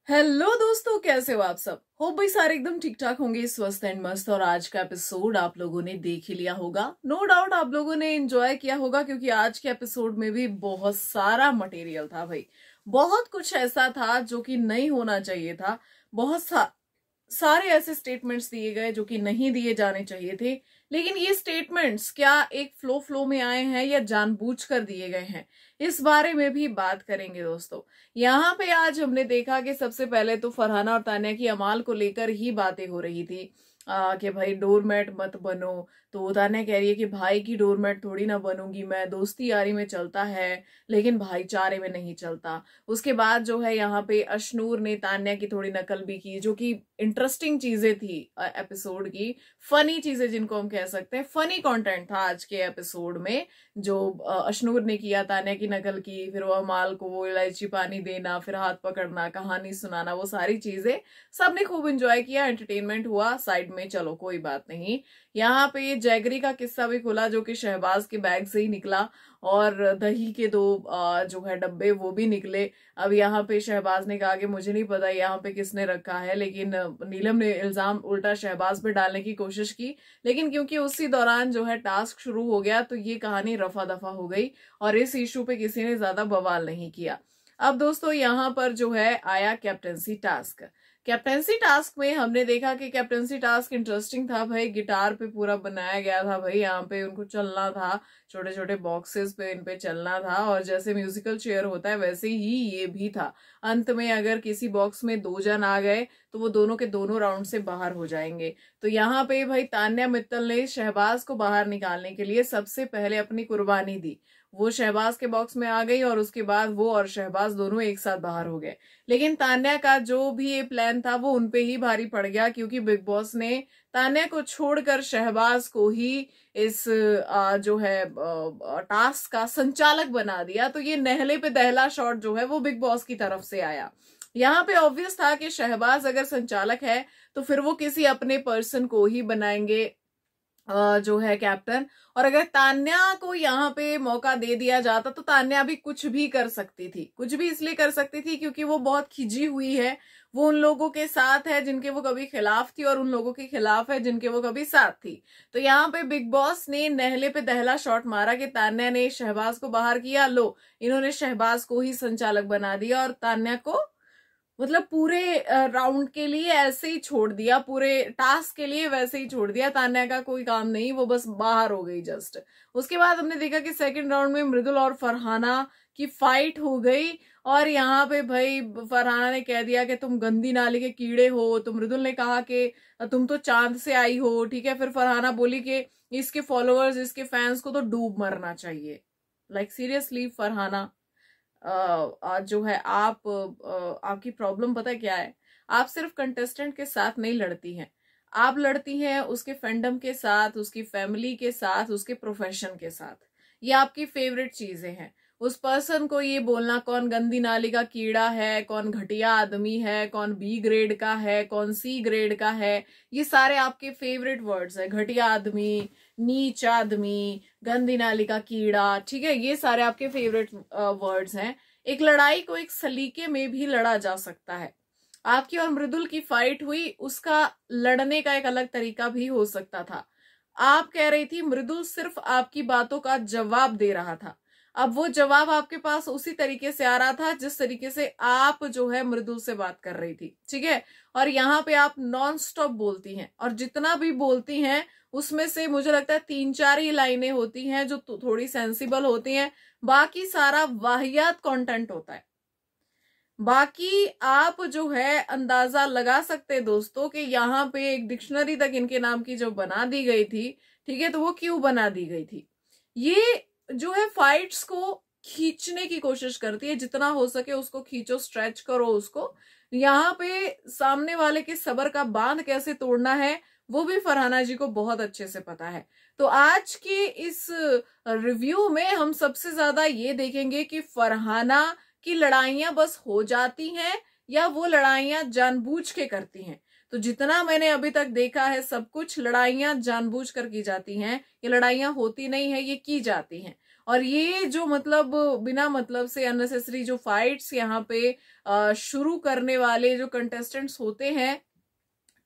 Hello दोस्तों, कैसे हो आप सब। होप भाई सारे एकदम ठीक ठाक होंगे, स्वस्थ एंड मस्त। और आज का एपिसोड आप लोगों ने देख ही लिया होगा, नो डाउट आप लोगों ने एंजॉय किया होगा, क्योंकि आज के एपिसोड में भी बहुत सारा मटेरियल था भाई। बहुत कुछ ऐसा था जो कि नहीं होना चाहिए था। सारे ऐसे स्टेटमेंट्स दिए गए जो कि नहीं दिए जाने चाहिए थे। लेकिन ये स्टेटमेंट्स क्या एक फ्लो में आए हैं या जानबूझकर दिए गए हैं, इस बारे में भी बात करेंगे दोस्तों। यहाँ पे आज हमने देखा कि सबसे पहले तो फरहाना और तान्या की अमाल को लेकर ही बातें हो रही थी कि भाई डोरमैट मत बनो। तो तान्या कह रही है कि भाई की डोरमैट थोड़ी ना बनूंगी मैं, दोस्ती यारी में चलता है लेकिन भाईचारे में नहीं चलता। उसके बाद जो है यहाँ पे अशनूर ने तान्या की थोड़ी नकल भी की, जो कि इंटरेस्टिंग चीजें थी एपिसोड की। फनी चीजें जिनको हम कह सकते हैं, फनी कंटेंट था आज के एपिसोड में। जो अशनूर ने किया, तान्या की नकल की, फिर वो अमाल को वो इलायची पानी देना, फिर हाथ पकड़ना, कहानी सुनाना, वो सारी चीजें सबने खूब एंजॉय किया, एंटरटेनमेंट हुआ साइड में। चलो कोई बात नहीं। यहाँ पे जैगरी का किस्सा भी खुला जो कि शहबाज के बैग से ही निकला, और दही के दो जो है डब्बे वो भी निकले। अब यहाँ पे शहबाज ने कहा कि मुझे नहीं पता यहाँ पे किसने रखा है, लेकिन नीलम ने इल्जाम उल्टा शहबाज पे डालने की कोशिश की। लेकिन क्योंकि उसी दौरान जो है टास्क शुरू हो गया, तो ये कहानी रफा दफा हो गई और इस इशू पे किसी ने ज्यादा बवाल नहीं किया। अब दोस्तों यहाँ पर जो है आया कैप्टेंसी टास्क। कैप्टेंसी टास्क में हमने देखा कि कैप्टेंसी टास्क इंटरेस्टिंग था भाई। गिटार पे पूरा बनाया गया था भाई, यहाँ पे उनको चलना था, छोटे छोटे बॉक्सेस पे इन पे चलना था, और जैसे म्यूजिकल चेयर होता है वैसे ही ये भी था। अंत में अगर किसी बॉक्स में 2 जन आ गए तो वो दोनों के दोनों राउंड से बाहर हो जाएंगे। तो यहाँ पे भाई तान्या मित्तल ने शहबाज को बाहर निकालने के लिए सबसे पहले अपनी कुर्बानी दी। वो शहबाज के बॉक्स में आ गई और उसके बाद वो और शहबाज दोनों एक साथ बाहर हो गए। लेकिन तान्या का जो भी ये प्लान था वो उनपे ही भारी पड़ गया, क्योंकि बिग बॉस ने तान्या को छोड़कर शहबाज को ही इस जो है टास्क का संचालक बना दिया। तो ये नहले पे दहला शॉट जो है वो बिग बॉस की तरफ से आया। यहाँ पे ऑब्वियस था कि शहबाज अगर संचालक है तो फिर वो किसी अपने पर्सन को ही बनाएंगे जो है कैप्टन। और अगर तान्या को यहाँ पे मौका दे दिया जाता तो तान्या भी कुछ भी कर सकती थी। कुछ भी इसलिए कर सकती थी क्योंकि वो बहुत खिजी हुई है। वो उन लोगों के साथ है जिनके वो कभी खिलाफ थी, और उन लोगों के खिलाफ है जिनके वो कभी साथ थी। तो यहाँ पे बिग बॉस ने नहले पे दहला शॉट मारा कि तान्या ने शहबाज को बाहर किया, लो इन्होंने शहबाज को ही संचालक बना दिया और तान्या को मतलब पूरे राउंड के लिए ऐसे ही छोड़ दिया, पूरे टास्क के लिए वैसे ही छोड़ दिया। तान्या का कोई काम नहीं, वो बस बाहर हो गई जस्ट। उसके बाद हमने देखा कि सेकंड राउंड में मृदुल और फरहाना की फाइट हो गई, और यहाँ पे भाई फरहाना ने कह दिया कि तुम गंदी नाली के कीड़े हो। तो मृदुल ने कहा कि तुम तो चांद से आई हो, ठीक है। फिर फरहाना बोली कि इसके फॉलोअर्स, इसके फैंस को तो डूब मरना चाहिए। लाइक सीरियसली फरहाना, आज जो है आपकी प्रॉब्लम पता है क्या है। आप सिर्फ कंटेस्टेंट के साथ नहीं लड़ती हैं, आप लड़ती हैं उसके फैंडम के साथ, उसकी फैमिली के साथ, उसके प्रोफेशन के साथ। ये आपकी फेवरेट चीजें हैं। उस पर्सन को ये बोलना कौन गंदी नाली का कीड़ा है, कौन घटिया आदमी है, कौन बी ग्रेड का है, कौन सी ग्रेड का है, ये सारे आपके फेवरेट वर्ड्स है। घटिया आदमी, नीच आदमी, गंदी नाली का कीड़ा, ठीक है, ये सारे आपके फेवरेट वर्ड्स हैं। एक लड़ाई को एक सलीके में भी लड़ा जा सकता है। आपकी और मृदुल की फाइट हुई, उसका लड़ने का एक अलग तरीका भी हो सकता था। आप कह रही थी मृदुल सिर्फ आपकी बातों का जवाब दे रहा था। अब वो जवाब आपके पास उसी तरीके से आ रहा था जिस तरीके से आप जो है मृदुल से बात कर रही थी, ठीक है। और यहाँ पे आप नॉन स्टॉप बोलती हैं, और जितना भी बोलती हैं उसमें से मुझे लगता है 3-4 ही लाइनें होती हैं जो थोड़ी सेंसिबल होती हैं, बाकी सारा वाहियात कंटेंट होता है। बाकी आप जो है अंदाजा लगा सकते हैं दोस्तों कि यहाँ पे एक डिक्शनरी तक इनके नाम की जो बना दी गई थी, ठीक है, तो वो क्यों बना दी गई थी। ये जो है फाइट्स को खींचने की कोशिश करती है, जितना हो सके उसको खींचो, स्ट्रेच करो उसको। यहाँ पे सामने वाले के सबर का बांध कैसे तोड़ना है वो भी फरहाना जी को बहुत अच्छे से पता है। तो आज के इस रिव्यू में हम सबसे ज्यादा ये देखेंगे कि फरहाना की लड़ाइयां बस हो जाती हैं या वो लड़ाइयां जानबूझ के करती हैं। तो जितना मैंने अभी तक देखा है, सब कुछ लड़ाइयां जानबूझ कर की जाती हैं, ये लड़ाइयां होती नहीं है, ये की जाती हैं। और ये जो मतलब बिना मतलब से अननेसेसरी जो फाइट्स यहाँ पे शुरू करने वाले जो कंटेस्टेंट्स होते हैं,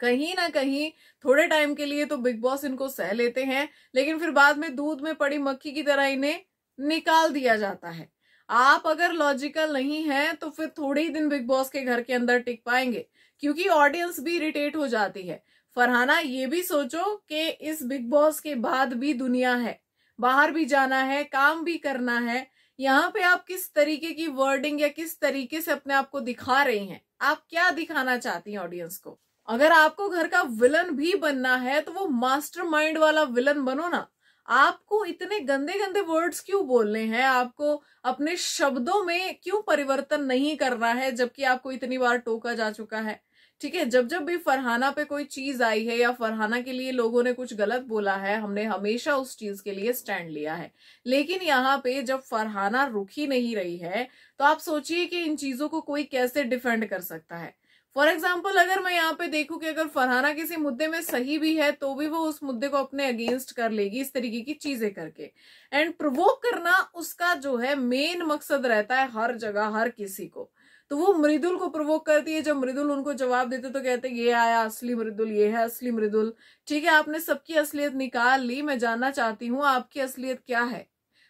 कहीं ना कहीं थोड़े टाइम के लिए तो बिग बॉस इनको सह लेते हैं, लेकिन फिर बाद में दूध में पड़ी मक्खी की तरह इन्हें निकाल दिया जाता है। आप अगर लॉजिकल नहीं है तो फिर थोड़े ही दिन बिग बॉस के घर के अंदर टिक पाएंगे, क्योंकि ऑडियंस भी इरिटेट हो जाती है। फरहाना, ये भी सोचो कि इस बिग बॉस के बाद भी दुनिया है, बाहर भी जाना है, काम भी करना है। यहाँ पे आप किस तरीके की वर्डिंग या किस तरीके से अपने आप को दिखा रही हैं, आप क्या दिखाना चाहती हैं ऑडियंस को? अगर आपको घर का विलन भी बनना है तो वो मास्टरमाइंड वाला विलन बनो ना। आपको इतने गंदे गंदे वर्ड्स क्यों बोलने हैं? आपको अपने शब्दों में क्यों परिवर्तन नहीं करना है, जबकि आपको इतनी बार टोका जा चुका है? ठीक है, जब जब भी फरहाना पे कोई चीज आई है या फरहाना के लिए लोगों ने कुछ गलत बोला है, हमने हमेशा उस चीज के लिए स्टैंड लिया है। लेकिन यहाँ पे जब फरहाना रुक ही नहीं रही है, तो आप सोचिए कि इन चीजों को कोई कैसे डिफेंड कर सकता है। फॉर एग्जाम्पल, अगर मैं यहाँ पे देखूं कि अगर फरहाना किसी मुद्दे में सही भी है तो भी वो उस मुद्दे को अपने अगेंस्ट कर लेगी इस तरीके की चीजें करके। एंड प्रोवोक करना उसका जो है मेन मकसद रहता है हर जगह, हर किसी को। तो वो मृदुल को प्रोवोक करती है, जब मृदुल उनको जवाब देते तो कहते ये आया असली मृदुल, ये है असली मृदुल। ठीक है, आपने सबकी असलियत निकाल ली, मैं जानना चाहती हूँ आपकी असलियत क्या है।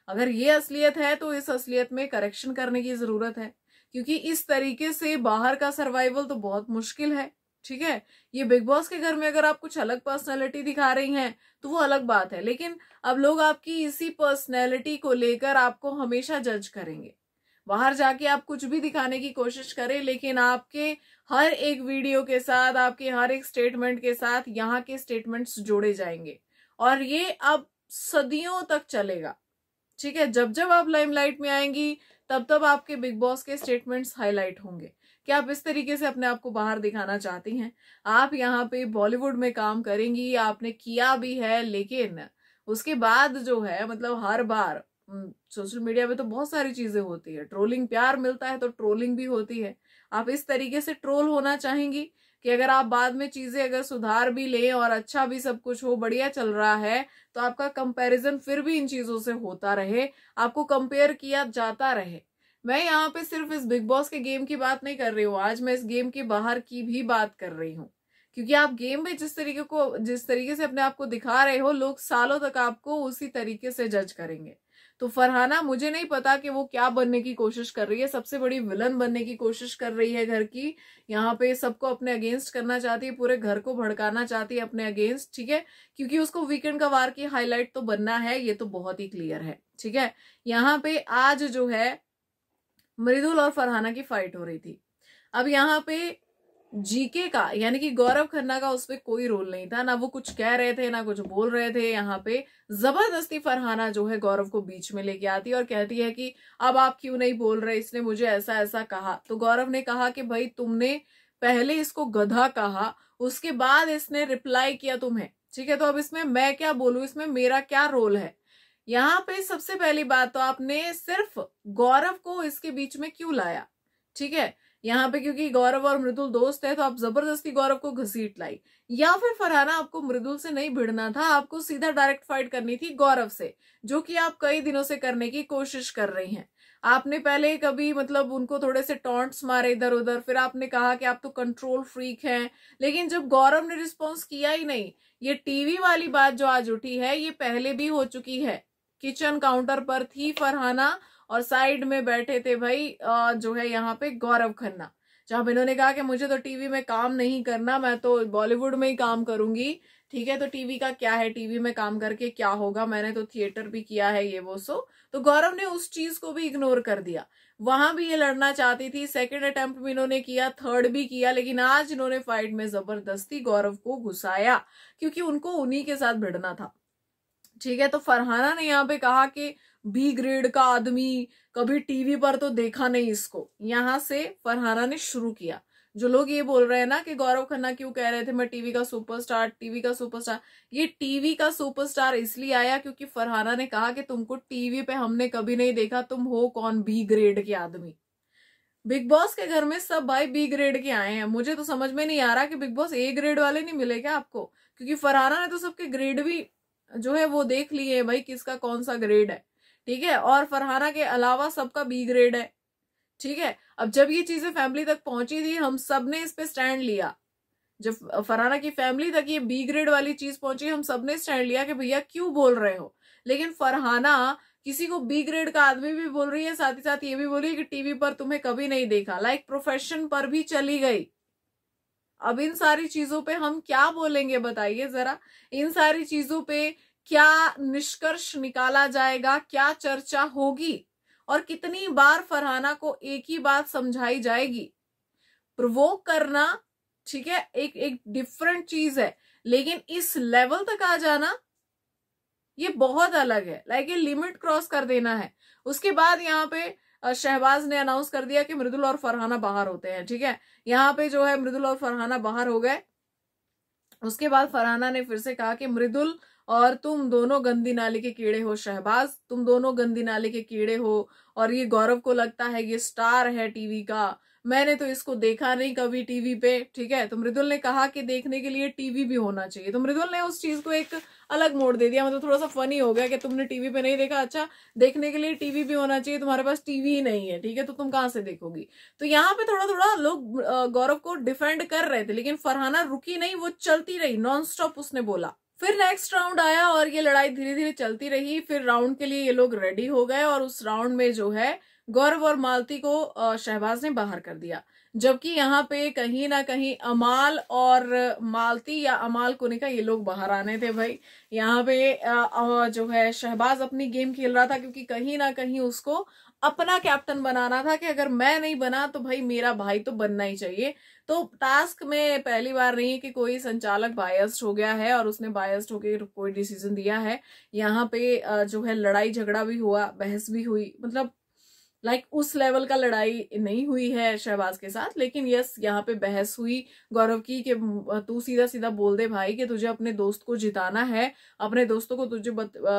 अगर ये असलियत है तो इस असलियत में करेक्शन करने की जरूरत है, क्योंकि इस तरीके से बाहर का सर्वाइवल तो बहुत मुश्किल है। ठीक है, ये बिग बॉस के घर में अगर आप कुछ अलग पर्सनैलिटी दिखा रही हैं तो वो अलग बात है, लेकिन अब लोग आपकी इसी पर्सनैलिटी को लेकर आपको हमेशा जज करेंगे। बाहर जाके आप कुछ भी दिखाने की कोशिश करें, लेकिन आपके हर एक वीडियो के साथ, आपके हर एक स्टेटमेंट के साथ यहाँ के स्टेटमेंट्स जोड़े जाएंगे, और ये अब सदियों तक चलेगा। ठीक है, जब जब आप लाइमलाइट में आएंगी तब तब आपके बिग बॉस के स्टेटमेंट्स हाईलाइट होंगे कि आप इस तरीके से अपने आप को बाहर दिखाना चाहती हैं। आप यहाँ पे बॉलीवुड में काम करेंगी, आपने किया भी है, लेकिन उसके बाद जो है मतलब हर बार सोशल मीडिया पे तो बहुत सारी चीजें होती है, ट्रोलिंग, प्यार मिलता है तो ट्रोलिंग भी होती है। आप इस तरीके से ट्रोल होना चाहेंगी कि अगर आप बाद में चीजें अगर सुधार भी लें और अच्छा भी सब कुछ हो, बढ़िया चल रहा है, तो आपका कंपैरिजन फिर भी इन चीजों से होता रहे, आपको कंपेयर किया जाता रहे। मैं यहाँ पे सिर्फ इस बिग बॉस के गेम की बात नहीं कर रही हूँ, आज मैं इस गेम के बाहर की भी बात कर रही हूँ, क्योंकि आप गेम में जिस तरीके से अपने आप को दिखा रहे हो, लोग सालों तक आपको उसी तरीके से जज करेंगे। तो फरहाना, मुझे नहीं पता कि वो क्या बनने की कोशिश कर रही है, सबसे बड़ी विलन बनने की कोशिश कर रही है घर की। यहाँ पे सबको अपने अगेंस्ट करना चाहती है, पूरे घर को भड़काना चाहती है अपने अगेंस्ट। ठीक है, क्योंकि उसको वीकेंड का वार की हाईलाइट तो बनना है, ये तो बहुत ही क्लियर है। ठीक है, यहाँ पे आज जो है मृदुल और फरहाना की फाइट हो रही थी। अब यहाँ पे जीके का यानी कि गौरव खन्ना का उसपे कोई रोल नहीं था, ना वो कुछ कह रहे थे ना कुछ बोल रहे थे। यहाँ पे जबरदस्ती फरहाना जो है गौरव को बीच में लेके आती है और कहती है कि अब आप क्यों नहीं बोल रहे, इसने मुझे ऐसा ऐसा कहा। तो गौरव ने कहा कि भाई तुमने पहले इसको गधा कहा, उसके बाद इसने रिप्लाई किया तुम्हें। ठीक है, तो अब इसमें मैं क्या बोलूं, इसमें मेरा क्या रोल है? यहाँ पे सबसे पहली बात तो आपने सिर्फ गौरव को इसके बीच में क्यों लाया? ठीक है, यहाँ पे क्योंकि गौरव और मृदुल दोस्त है तो आप जबरदस्ती गौरव को घसीट लाई, या फिर फरहाना आपको मृदुल से नहीं भिड़ना था, आपको सीधा डायरेक्ट फाइट करनी थी गौरव से, जो कि आप कई दिनों से करने की कोशिश कर रही हैं। आपने पहले कभी मतलब उनको थोड़े से टॉन्ट्स मारे इधर उधर, फिर आपने कहा कि आप तो कंट्रोल फ्रीक हैं, लेकिन जब गौरव ने रिस्पॉन्स किया ही नहीं। ये टीवी वाली बात जो आज उठी है ये पहले भी हो चुकी है। किचन काउंटर पर थी फरहाना और साइड में बैठे थे भाई जो है यहाँ पे गौरव खन्ना, जहां इन्होंने कहा कि मुझे तो टीवी में काम नहीं करना, मैं तो बॉलीवुड में ही काम करूंगी। ठीक है, तो टीवी का क्या है, टीवी में काम करके क्या होगा, मैंने तो थिएटर भी किया है, ये वो सो। तो गौरव ने उस चीज को भी इग्नोर कर दिया। वहां भी ये लड़ना चाहती थी, सेकेंड अटेम्प्ट भी इन्होंने किया, थर्ड भी किया, लेकिन आज इन्होंने फाइट में जबरदस्ती गौरव को घुसाया क्योंकि उनको उन्हीं के साथ भिड़ना था। ठीक है, तो फरहाना ने यहाँ पे कहा कि बी ग्रेड का आदमी, कभी टीवी पर तो देखा नहीं इसको। यहां से फरहाना ने शुरू किया। जो लोग ये बोल रहे हैं ना कि गौरव खन्ना क्यों कह रहे थे मैं टीवी का सुपरस्टार, टीवी का सुपरस्टार, ये टीवी का सुपरस्टार इसलिए आया क्योंकि फरहाना ने कहा कि तुमको टीवी पे हमने कभी नहीं देखा, तुम हो कौन बी ग्रेड के आदमी। बिग बॉस के घर में सब भाई बी ग्रेड के आए हैं। मुझे तो समझ में नहीं आ रहा कि बिग बॉस ए ग्रेड वाले नहीं मिले क्या आपको, क्योंकि फरहाना ने तो सबके ग्रेड भी जो है वो देख लिए भाई, किसका कौन सा ग्रेड है। ठीक है, और फरहाना के अलावा सबका बी ग्रेड है। ठीक है, अब जब ये चीजें फैमिली तक पहुंची थी, हम सब ने इस पे स्टैंड लिया। जब फरहाना की फैमिली तक ये बी ग्रेड वाली चीज पहुंची, हम सब ने स्टैंड लिया कि भैया क्यों बोल रहे हो। लेकिन फरहाना किसी को बी ग्रेड का आदमी भी बोल रही है, साथ ही साथ ये भी बोल रही है कि टीवी पर तुम्हें कभी नहीं देखा, लाइक प्रोफेशन पर भी चली गई। अब इन सारी चीजों पे हम क्या बोलेंगे बताइए जरा, इन सारी चीजों पे क्या निष्कर्ष निकाला जाएगा, क्या चर्चा होगी, और कितनी बार फरहाना को एक ही बात समझाई जाएगी। प्रोवोक करना ठीक है, एक एक डिफरेंट चीज है, लेकिन इस लेवल तक आ जाना ये बहुत अलग है। लाइक ये लिमिट क्रॉस कर देना है। उसके बाद यहाँ पे शहबाज ने अनाउंस कर दिया कि मृदुल और फरहाना बाहर होते हैं। ठीक है, यहाँ पे जो है मृदुल और फरहाना बाहर हो गए। उसके बाद फरहाना ने फिर से कहा कि मृदुल और तुम दोनों गंदी नाली के कीड़े हो, शहबाज तुम दोनों गंदी नाली के कीड़े हो, और ये गौरव को लगता है ये स्टार है टीवी का, मैंने तो इसको देखा नहीं कभी टीवी पे। ठीक है, तो मृदुल ने कहा कि देखने के लिए टीवी भी होना चाहिए। तो मृदुल ने उस चीज को एक अलग मोड़ दे दिया, मतलब थोड़ा सा फनी हो गया कि तुमने टीवी पे नहीं देखा, अच्छा देखने के लिए टीवी भी होना चाहिए, तुम्हारे पास टीवी ही नहीं है, ठीक है, तो तुम कहां से देखोगी। तो यहाँ पे थोड़ा थोड़ा लोग गौरव को डिफेंड कर रहे थे, लेकिन फरहाना रुकी नहीं, वो चलती रही नॉन स्टॉप, उसने बोला। फिर नेक्स्ट राउंड आया और ये लड़ाई धीरे धीरे चलती रही। फिर राउंड के लिए ये लोग रेडी हो गए, और उस राउंड में जो है गौरव और मालती को शहबाज ने बाहर कर दिया। जबकि यहाँ पे कहीं ना कहीं अमाल और मालती या अमाल कुनिका ये लोग बाहर आने थे भाई। यहाँ पे जो है शहबाज अपनी गेम खेल रहा था, क्योंकि कहीं ना कहीं उसको अपना कैप्टन बनाना था कि अगर मैं नहीं बना तो भाई मेरा भाई तो बनना ही चाहिए। तो टास्क में पहली बार नहीं है कि कोई संचालक बायस्ड हो गया है और उसने बायस्ड होकर कोई डिसीजन दिया है। यहाँ पे जो है लड़ाई झगड़ा भी हुआ, बहस भी हुई, मतलब लाइक उस लेवल का लड़ाई नहीं हुई है शहबाज के साथ, लेकिन यस यहाँ पे बहस हुई गौरव की कि तू सीधा सीधा बोल दे भाई कि तुझे अपने दोस्त को जिताना है, अपने दोस्तों को तुझे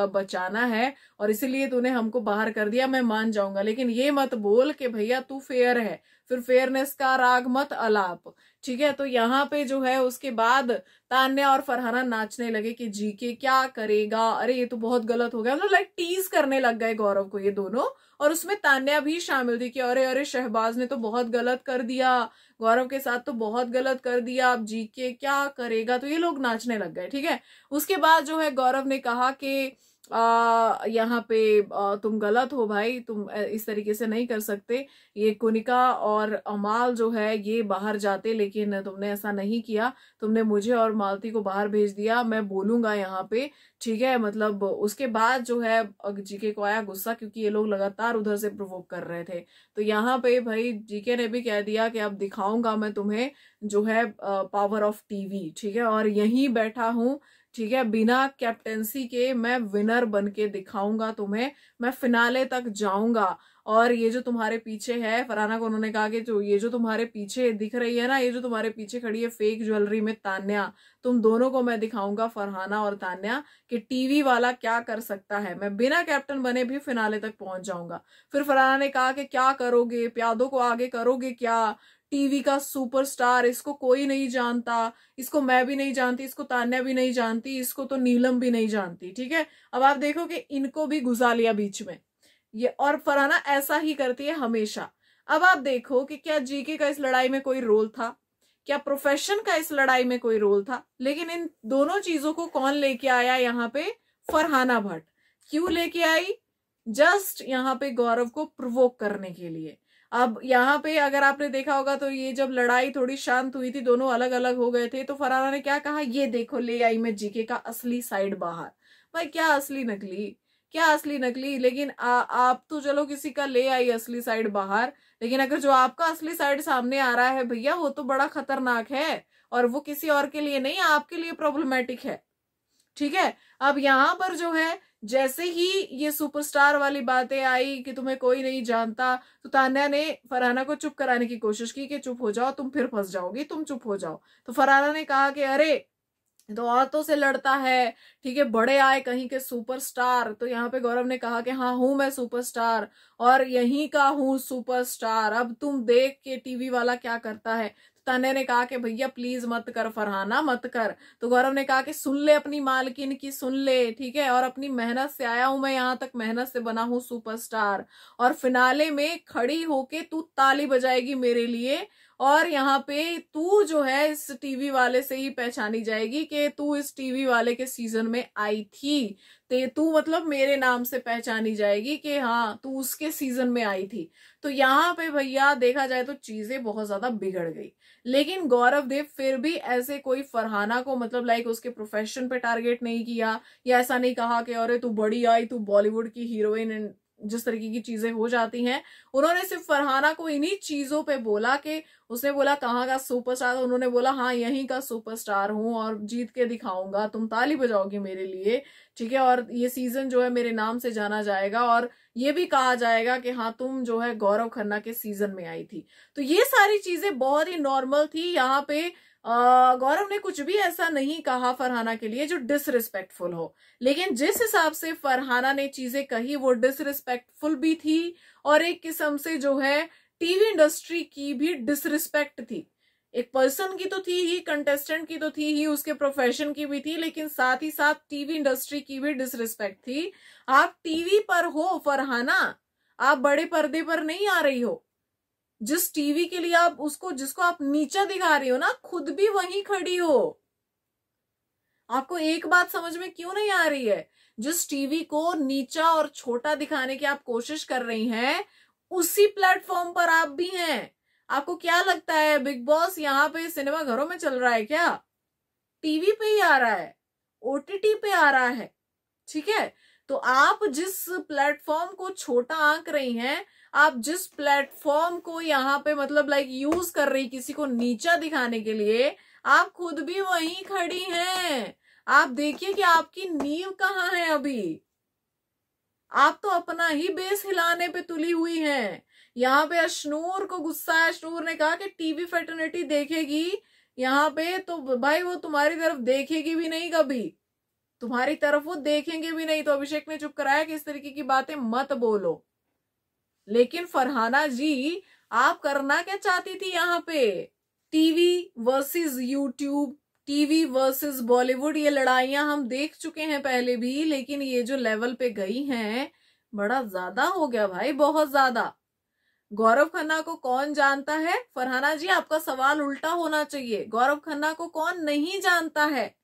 बचाना है, और इसीलिए तूने हमको बाहर कर दिया, मैं मान जाऊंगा, लेकिन ये मत बोल कि भैया तू फेयर है, फिर फेयरनेस का राग मत अलाप। ठीक है, तो यहाँ पे जो है उसके बाद तान्या और फरहाना नाचने लगे कि जीके क्या करेगा, अरे ये तो बहुत गलत हो गया, मतलब लाइक टीज करने लग गए गौरव को ये दोनों। और उसमें तान्या भी शामिल थी कि अरे अरे शहबाज ने तो बहुत गलत कर दिया, गौरव के साथ तो बहुत गलत कर दिया, अब जीके क्या करेगा, तो ये लोग नाचने लग गए। ठीक है, उसके बाद जो है गौरव ने कहा कि यहाँ पे तुम गलत हो भाई, तुम इस तरीके से नहीं कर सकते, ये कुनिका और अमाल जो है ये बाहर जाते, लेकिन तुमने ऐसा नहीं किया, तुमने मुझे और मालती को बाहर भेज दिया, मैं बोलूंगा यहाँ पे। ठीक है, मतलब उसके बाद जो है जीके को आया गुस्सा, क्योंकि ये लोग लगातार उधर से प्रोवोक कर रहे थे। तो यहाँ पे भाई जीके ने भी कह दिया कि अब दिखाऊंगा मैं तुम्हें जो है पावर ऑफ टीवी। ठीक है, और यहीं बैठा हूं, ठीक है, बिना कैप्टेंसी के मैं विनर बन के दिखाऊंगा तुम्हें, मैं फिनाले तक जाऊंगा। और ये जो तुम्हारे पीछे है, फरहाना को उन्होंने कहा कि जो ये जो तुम्हारे पीछे दिख रही है ना, ये जो तुम्हारे पीछे खड़ी है फेक ज्वेलरी में तान्या, तुम दोनों को मैं दिखाऊंगा, फरहाना और तान्या, कि टीवी वाला क्या कर सकता है, मैं बिना कैप्टन बने भी फिनाले तक पहुंच जाऊंगा। फिर फरहाना ने कहा कि क्या करोगे, प्यादों को आगे करोगे क्या, टीवी का सुपरस्टार, इसको कोई नहीं जानता, इसको मैं भी नहीं जानती, इसको तान्या भी नहीं जानती, इसको तो नीलम भी नहीं जानती। ठीक है, अब आप देखो कि इनको भी घुसा लिया बीच में ये, और फरहाना ऐसा ही करती है हमेशा। अब आप देखो कि क्या जीके का इस लड़ाई में कोई रोल था, क्या प्रोफेशन का इस लड़ाई में कोई रोल था, लेकिन इन दोनों चीजों को कौन लेके आया यहाँ पे, फरहाना भट्ट। क्यों लेके आई, जस्ट यहाँ पे गौरव को प्रोवोक करने के लिए। अब यहाँ पे अगर आपने देखा होगा तो ये जब लड़ाई थोड़ी शांत हुई थी, दोनों अलग अलग हो गए थे, तो फरहाना ने क्या कहा, ये देखो ले आई मैं जीके का असली साइड बाहर। भाई क्या असली नकली, क्या असली नकली, लेकिन आप तो चलो किसी का ले आई असली साइड बाहर, लेकिन अगर जो आपका असली साइड सामने आ रहा है भैया, वो तो बड़ा खतरनाक है, और वो किसी और के लिए नहीं, आपके लिए प्रॉब्लमेटिक है। ठीक है, अब यहाँ पर जो है जैसे ही ये सुपरस्टार वाली बातें आई कि तुम्हें कोई नहीं जानता, तो तान्या ने फरहाना को चुप कराने की कोशिश की कि चुप हो जाओ, तुम फिर फंस जाओगी, तुम चुप हो जाओ। तो फरहाना ने कहा कि अरे तो औरतों से लड़ता है, ठीक है, बड़े आए कहीं के सुपरस्टार। तो यहाँ पे गौरव ने कहा कि हाँ हूं मैं सुपरस्टार, और यहीं का हूं सुपरस्टार, अब तुम देख के टीवी वाला क्या करता है। तन्ने ने कहा कि भैया प्लीज मत कर फरहाना, मत कर। तो गौरव ने कहा कि सुन ले अपनी मालकिन की, सुन ले, ठीक है, और अपनी मेहनत से आया हूं मैं यहाँ तक, मेहनत से बना हूं सुपरस्टार, और फिनाले में खड़ी होके तू ताली बजाएगी मेरे लिए, और यहाँ पे तू जो है इस टीवी वाले से ही पहचानी जाएगी कि तू इस टीवी वाले के सीजन में आई थी, ते तू मतलब मेरे नाम से पहचानी जाएगी कि हाँ तू उसके सीजन में आई थी। तो यहाँ पे भैया देखा जाए तो चीजें बहुत ज्यादा बिगड़ गई। लेकिन गौरव देव फिर भी ऐसे कोई फरहाना को मतलब लाइक उसके प्रोफेशन पे टारगेट नहीं किया, या ऐसा नहीं कहा कि अरे तू बड़ी आई, तू बॉलीवुड की हीरोइन, जिस तरीके की चीजें हो जाती हैं। उन्होंने सिर्फ फरहाना को इन्हीं चीजों पे बोला कि उसने बोला कहाँ का सुपरस्टार, उन्होंने बोला हाँ यहीं का सुपरस्टार हूं और जीत के दिखाऊंगा, तुम ताली बजाओगी मेरे लिए, ठीक है, और ये सीजन जो है मेरे नाम से जाना जाएगा, और ये भी कहा जाएगा कि हाँ तुम जो है गौरव खन्ना के सीजन में आई थी। तो ये सारी चीजें बहुत ही नॉर्मल थी। यहाँ पे गौरव ने कुछ भी ऐसा नहीं कहा फरहाना के लिए जो डिसरिस्पेक्टफुल हो, लेकिन जिस हिसाब से फरहाना ने चीजें कही वो डिसरिस्पेक्टफुल भी थी, और एक किस्म से जो है टीवी इंडस्ट्री की भी डिसरिस्पेक्ट थी। एक पर्सन की तो थी ही, कंटेस्टेंट की तो थी ही, उसके प्रोफेशन की भी थी, लेकिन साथ ही साथ टीवी इंडस्ट्री की भी डिसरिस्पेक्ट थी। आप टीवी पर हो फरहाना, आप बड़े पर्दे पर नहीं आ रही हो। जिस टीवी के लिए आप उसको, जिसको आप नीचा दिखा रही हो ना, खुद भी वहीं खड़ी हो। आपको एक बात समझ में क्यों नहीं आ रही है? जिस टीवी को नीचा और छोटा दिखाने की आप कोशिश कर रही हैं, उसी प्लेटफॉर्म पर आप भी हैं। आपको क्या लगता है बिग बॉस यहाँ पे सिनेमा घरों में चल रहा है क्या? टीवी पे ही आ रहा है, ओटीटी पे आ रहा है, ठीक है। तो आप जिस प्लेटफॉर्म को छोटा आंक रही हैं, आप जिस प्लेटफॉर्म को यहाँ पे मतलब लाइक यूज कर रही किसी को नीचा दिखाने के लिए, आप खुद भी वहीं खड़ी हैं। आप देखिए कि आपकी नींव कहाँ है अभी। आप तो अपना ही बेस हिलाने पे तुली हुई हैं। यहाँ पे अशनूर को गुस्सा है, अशनूर ने कहा कि टीवी फैटर्निटी देखेगी यहाँ पे, तो भाई वो तुम्हारी तरफ देखेगी भी नहीं, कभी तुम्हारी तरफ वो देखेंगे भी नहीं। तो अभिषेक ने चुप कराया कि इस तरीके की बातें मत बोलो। लेकिन फरहाना जी, आप करना क्या चाहती थी यहाँ पे? TV versus YouTube, TV versus Bollywood, ये लड़ाइयां हम देख चुके हैं पहले भी, लेकिन ये जो लेवल पे गई हैं बड़ा ज्यादा हो गया भाई, बहुत ज्यादा। गौरव खन्ना को कौन जानता है? फरहाना जी, आपका सवाल उल्टा होना चाहिए। गौरव खन्ना को कौन नहीं जानता है?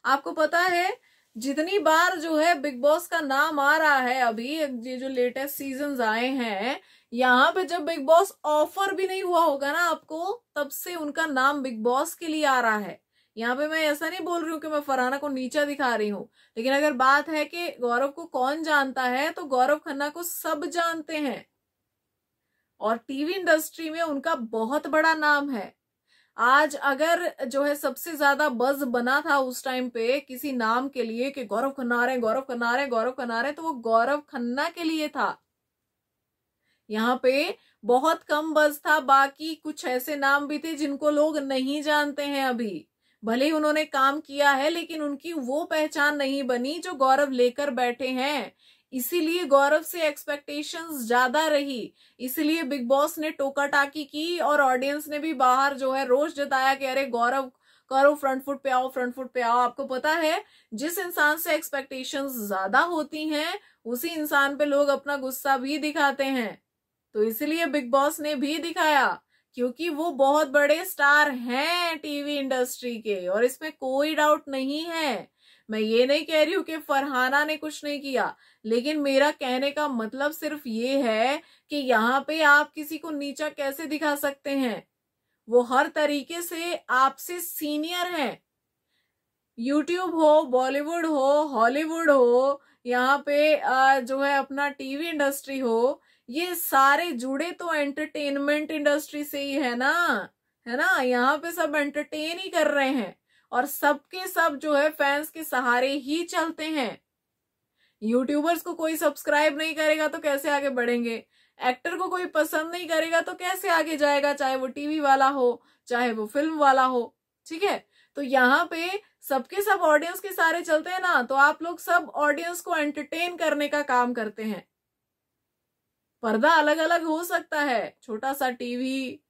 आपको पता है जितनी बार जो है बिग बॉस का नाम आ रहा है, अभी ये जो लेटेस्ट सीजन्स आए हैं, यहाँ पे जब बिग बॉस ऑफर भी नहीं हुआ होगा ना आपको, तब से उनका नाम बिग बॉस के लिए आ रहा है। यहाँ पे मैं ऐसा नहीं बोल रही हूँ कि मैं फरहाना को नीचा दिखा रही हूँ, लेकिन अगर बात है कि गौरव को कौन जानता है, तो गौरव खन्ना को सब जानते हैं, और टीवी इंडस्ट्री में उनका बहुत बड़ा नाम है। आज अगर जो है सबसे ज्यादा बज बना था उस टाइम पे किसी नाम के लिए कि गौरव खन्ना आ रहे हैं, गौरव खन्ना आ रहे हैं, गौरव खन्ना आ रहे हैं, तो वो गौरव खन्ना के लिए था। यहाँ पे बहुत कम बज था, बाकी कुछ ऐसे नाम भी थे जिनको लोग नहीं जानते हैं अभी। भले ही उन्होंने काम किया है, लेकिन उनकी वो पहचान नहीं बनी जो गौरव लेकर बैठे हैं। इसीलिए गौरव से एक्सपेक्टेशंस ज्यादा रही, इसीलिए बिग बॉस ने टोका टाकी की, और ऑडियंस ने भी बाहर जो है रोष जताया कि अरे गौरव करो, फ्रंट फुट पे आओ, फ्रंट फुट पे आओ। आपको पता है जिस इंसान से एक्सपेक्टेशंस ज्यादा होती हैं, उसी इंसान पे लोग अपना गुस्सा भी दिखाते हैं। तो इसलिए बिग बॉस ने भी दिखाया, क्योंकि वो बहुत बड़े स्टार हैं टीवी इंडस्ट्री के, और इसमें कोई डाउट नहीं है। मैं ये नहीं कह रही हूं कि फरहाना ने कुछ नहीं किया, लेकिन मेरा कहने का मतलब सिर्फ ये है कि यहाँ पे आप किसी को नीचा कैसे दिखा सकते हैं? वो हर तरीके से आपसे सीनियर हैं। यूट्यूब हो, बॉलीवुड हो, हॉलीवुड हो, यहाँ पे जो है अपना टीवी इंडस्ट्री हो, ये सारे जुड़े तो एंटरटेनमेंट इंडस्ट्री से ही है ना, है ना। यहाँ पे सब एंटरटेन ही कर रहे हैं, और सबके सब जो है फैंस के सहारे ही चलते हैं। यूट्यूबर्स को कोई सब्सक्राइब नहीं करेगा तो कैसे आगे बढ़ेंगे? एक्टर को कोई पसंद नहीं करेगा तो कैसे आगे जाएगा, चाहे वो टीवी वाला हो, चाहे वो फिल्म वाला हो, ठीक है। तो यहाँ पे सबके सब ऑडियंस के सारे चलते हैं ना, तो आप लोग सब ऑडियंस को एंटरटेन करने का काम करते हैं। पर्दा अलग अलग हो सकता है, छोटा सा टीवी,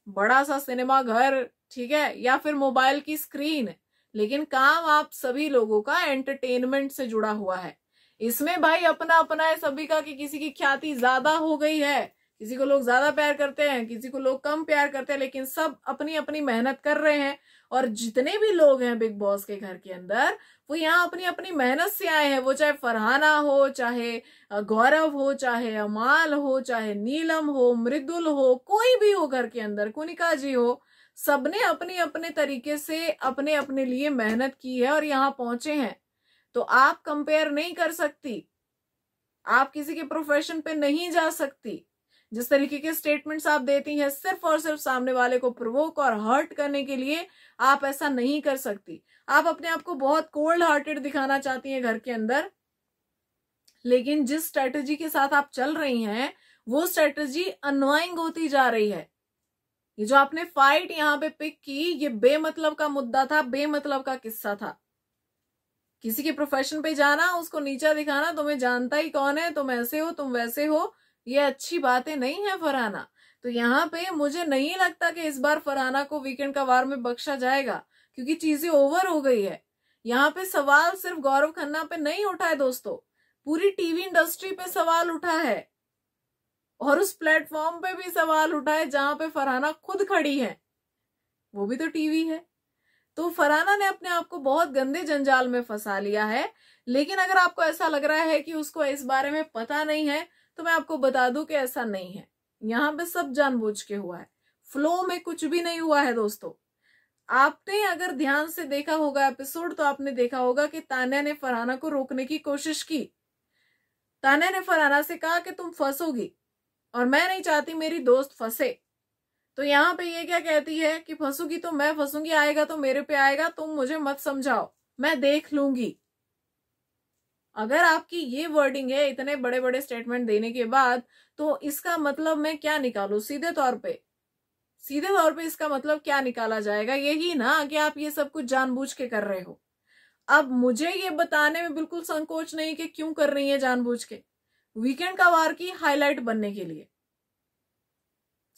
बड़ा सा सिनेमा घर, ठीक है, या फिर मोबाइल की स्क्रीन, लेकिन काम आप सभी लोगों का एंटरटेनमेंट से जुड़ा हुआ है। इसमें भाई अपना अपना है सभी का, कि किसी की ख्याति ज्यादा हो गई है, किसी को लोग ज्यादा प्यार करते हैं, किसी को लोग कम प्यार करते हैं, लेकिन सब अपनी अपनी मेहनत कर रहे हैं। और जितने भी लोग हैं बिग बॉस के घर के अंदर, वो यहाँ अपनी अपनी मेहनत से आए हैं। वो चाहे फरहाना हो, चाहे गौरव हो, चाहे अमाल हो, चाहे नीलम हो, मृदुल हो, कोई भी हो घर के अंदर, कुनिका जी हो, सबने अपने अपने तरीके से अपने अपने लिए मेहनत की है और यहाँ पहुंचे हैं। तो आप कंपेयर नहीं कर सकती, आप किसी के प्रोफेशन पे नहीं जा सकती। जिस तरीके के स्टेटमेंट्स आप देती हैं सिर्फ और सिर्फ सामने वाले को प्रोवोक और हर्ट करने के लिए, आप ऐसा नहीं कर सकती। आप अपने आप को बहुत कोल्ड हार्टेड दिखाना चाहती हैं घर के अंदर, लेकिन जिस स्ट्रेटजी के साथ आप चल रही हैं वो स्ट्रेटजी अनवाइंग होती जा रही है। ये जो आपने फाइट यहाँ पे पिक की, ये बेमतलब का मुद्दा था, बेमतलब का किस्सा था। किसी के प्रोफेशन पे जाना, उसको नीचा दिखाना, तुम्हें जानता ही कौन है, तुम ऐसे हो, तुम वैसे हो, ये अच्छी बातें नहीं है फरहाना। तो यहाँ पे मुझे नहीं लगता कि इस बार फरहाना को वीकेंड का वार में बख्शा जाएगा, क्योंकि चीजें ओवर हो गई है। यहाँ पे सवाल सिर्फ गौरव खन्ना पे नहीं उठा है दोस्तों, पूरी टीवी इंडस्ट्री पे सवाल उठा है, और उस प्लेटफॉर्म पे भी सवाल उठा है जहां पे फरहाना खुद खड़ी है, वो भी तो टीवी है। तो फरहाना ने अपने आप को बहुत गंदे जंजाल में फंसा लिया है। लेकिन अगर आपको ऐसा लग रहा है कि उसको इस बारे में पता नहीं है, तो मैं आपको बता दूं कि ऐसा नहीं है। यहाँ पे सब जानबूझ के हुआ है, फ्लो में कुछ भी नहीं हुआ है दोस्तों। आपने अगर ध्यान से देखा होगा एपिसोड, तो आपने देखा होगा कि तान्या ने फरहाना को रोकने की कोशिश की। तान्या ने फरहाना से कहा कि तुम फंसोगी और मैं नहीं चाहती मेरी दोस्त फंसे। तो यहाँ पे ये क्या कहती है कि फंसूगी तो मैं फंसूंगी, आएगा तो मेरे पे आएगा, तुम मुझे मत समझाओ, मैं देख लूंगी। अगर आपकी ये वर्डिंग है इतने बड़े बड़े स्टेटमेंट देने के बाद, तो इसका मतलब मैं क्या निकालूं? सीधे तौर पे इसका मतलब क्या निकाला जाएगा? यही ना कि आप ये सब कुछ जानबूझ के कर रहे हो। अब मुझे ये बताने में बिल्कुल संकोच नहीं कि क्यों कर रही है जानबूझ के, वीकेंड का वार की हाईलाइट बनने के लिए।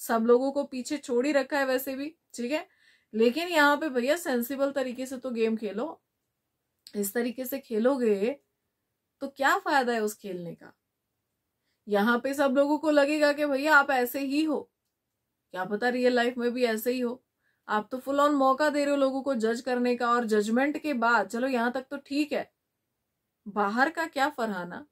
सब लोगों को पीछे छोड़ ही रखा है वैसे भी, ठीक है, लेकिन यहाँ पे भैया सेंसिबल तरीके से तो गेम खेलो। इस तरीके से खेलोगे तो क्या फायदा है उस खेलने का? यहाँ पे सब लोगों को लगेगा कि भैया आप ऐसे ही हो, क्या पता रियल लाइफ में भी ऐसे ही हो। आप तो फुल ऑन मौका दे रहे हो लोगों को जज करने का, और जजमेंट के बाद चलो यहाँ तक तो ठीक है, बाहर का क्या फरहाना?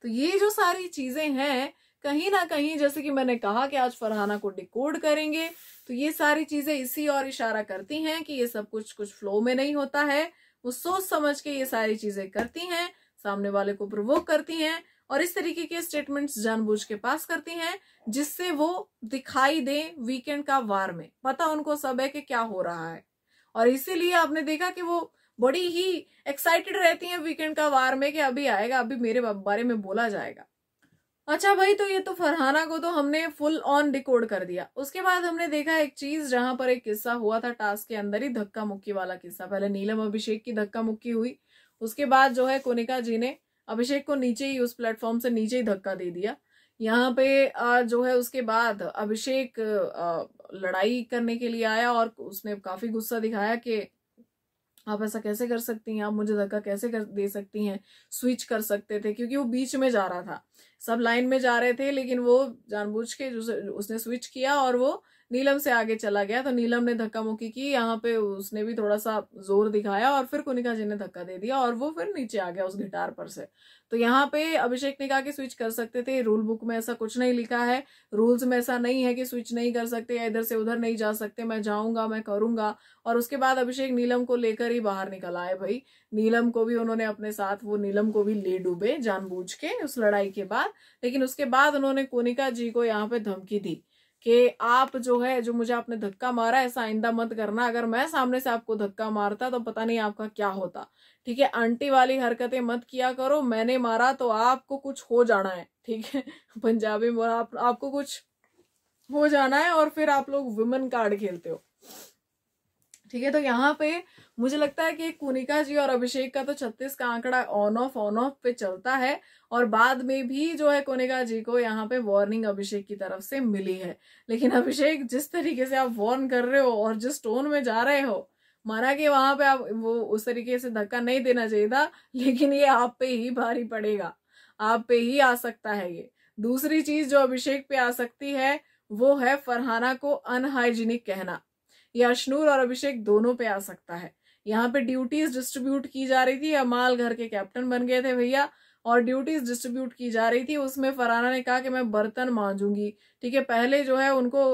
तो ये जो सारी चीजें हैं, कहीं ना कहीं जैसे कि मैंने कहा कि आज फरहाना को डिकोड करेंगे, तो ये सारी चीजें इसी और इशारा करती हैं कि ये सब कुछ फ्लो में नहीं होता है। वो सोच समझ के ये सारी चीजें करती हैं, सामने वाले को प्रोवोक करती हैं, और इस तरीके के स्टेटमेंट्स जानबूझ के पास करती हैं, जिससे वो दिखाई दे वीकेंड का वार में। पता उनको सब है कि क्या हो रहा है, और इसीलिए आपने देखा कि वो बड़ी ही एक्साइटेड रहती हैं वीकेंड का वार में कि अभी आएगा, अभी मेरे बारे में बोला जाएगा। अच्छा भाई, तो ये तो फरहाना को तो हमने फुल ऑन डिकोड कर दिया। उसके बाद हमने देखा एक चीज, जहां पर एक किस्सा हुआ था टास्क के अंदर ही, धक्का मुक्की वाला किस्सा। पहले नीलम अभिषेक की धक्का मुक्की हुई, उसके बाद जो है कोनिका जी ने अभिषेक को नीचे ही, उस प्लेटफॉर्म से नीचे ही धक्का दे दिया। यहाँ पे जो है उसके बाद अभिषेक लड़ाई करने के लिए आया, और उसने काफी गुस्सा दिखाया कि आप ऐसा कैसे कर सकती हैं, आप मुझे धक्का कैसे दे सकती हैं, स्विच कर सकते थे, क्योंकि वो बीच में जा रहा था, सब लाइन में जा रहे थे, लेकिन वो जानबूझ के उसने स्विच किया और वो नीलम से आगे चला गया। तो नीलम ने धक्का मुक्की की, यहाँ पे उसने भी थोड़ा सा जोर दिखाया, और फिर कुनिका जी ने धक्का दे दिया, और वो फिर नीचे आ गया उस गिटार पर से। तो यहाँ पे अभिषेक ने कहा कि स्विच कर सकते थे, रूल बुक में ऐसा कुछ नहीं लिखा है, रूल्स में ऐसा नहीं है कि स्विच नहीं कर सकते या इधर से उधर नहीं जा सकते, मैं जाऊंगा, मैं करूंगा। और उसके बाद अभिषेक नीलम को लेकर ही बाहर निकल आए भाई। नीलम को भी उन्होंने अपने साथ, वो नीलम को भी ले डूबे जानबूझ के उस लड़ाई के बाद। लेकिन उसके बाद उन्होंने कोनिका जी को यहाँ पे धमकी दी कि आप जो है, जो मुझे आपने धक्का मारा, ऐसा आइंदा मत करना, अगर मैं सामने से आपको धक्का मारता तो पता नहीं आपका क्या होता, ठीक है, आंटी वाली हरकतें मत किया करो, मैंने मारा तो आपको कुछ हो जाना है, ठीक है, पंजाबी में आपको कुछ हो जाना है, और फिर आप लोग वुमेन कार्ड खेलते हो। ठीक है। तो यहाँ पे मुझे लगता है कि कुनिका जी और अभिषेक का तो 36 का आंकड़ा ऑन ऑफ पे चलता है, और बाद में भी जो है कुनिका जी को यहाँ पे वार्निंग अभिषेक की तरफ से मिली है। लेकिन अभिषेक, जिस तरीके से आप वार्न कर रहे हो और जिस टोन में जा रहे हो, माना कि वहां पे आप वो उस तरीके से धक्का नहीं देना चाहिए था, लेकिन ये आप पे ही भारी पड़ेगा, आप पे ही आ सकता है ये। दूसरी चीज जो अभिषेक पे आ सकती है वो है फरहाना को अनहाइजीनिक कहना। ये अशनूर और अभिषेक दोनों पे आ सकता है। यहाँ पे ड्यूटीज डिस्ट्रीब्यूट की जा रही थी, अमाल घर के कैप्टन बन गए थे भैया, और ड्यूटीज डिस्ट्रीब्यूट की जा रही थी। उसमें फरहाना ने कहा कि मैं बर्तन मांजूंगी। ठीक है, पहले जो है उनको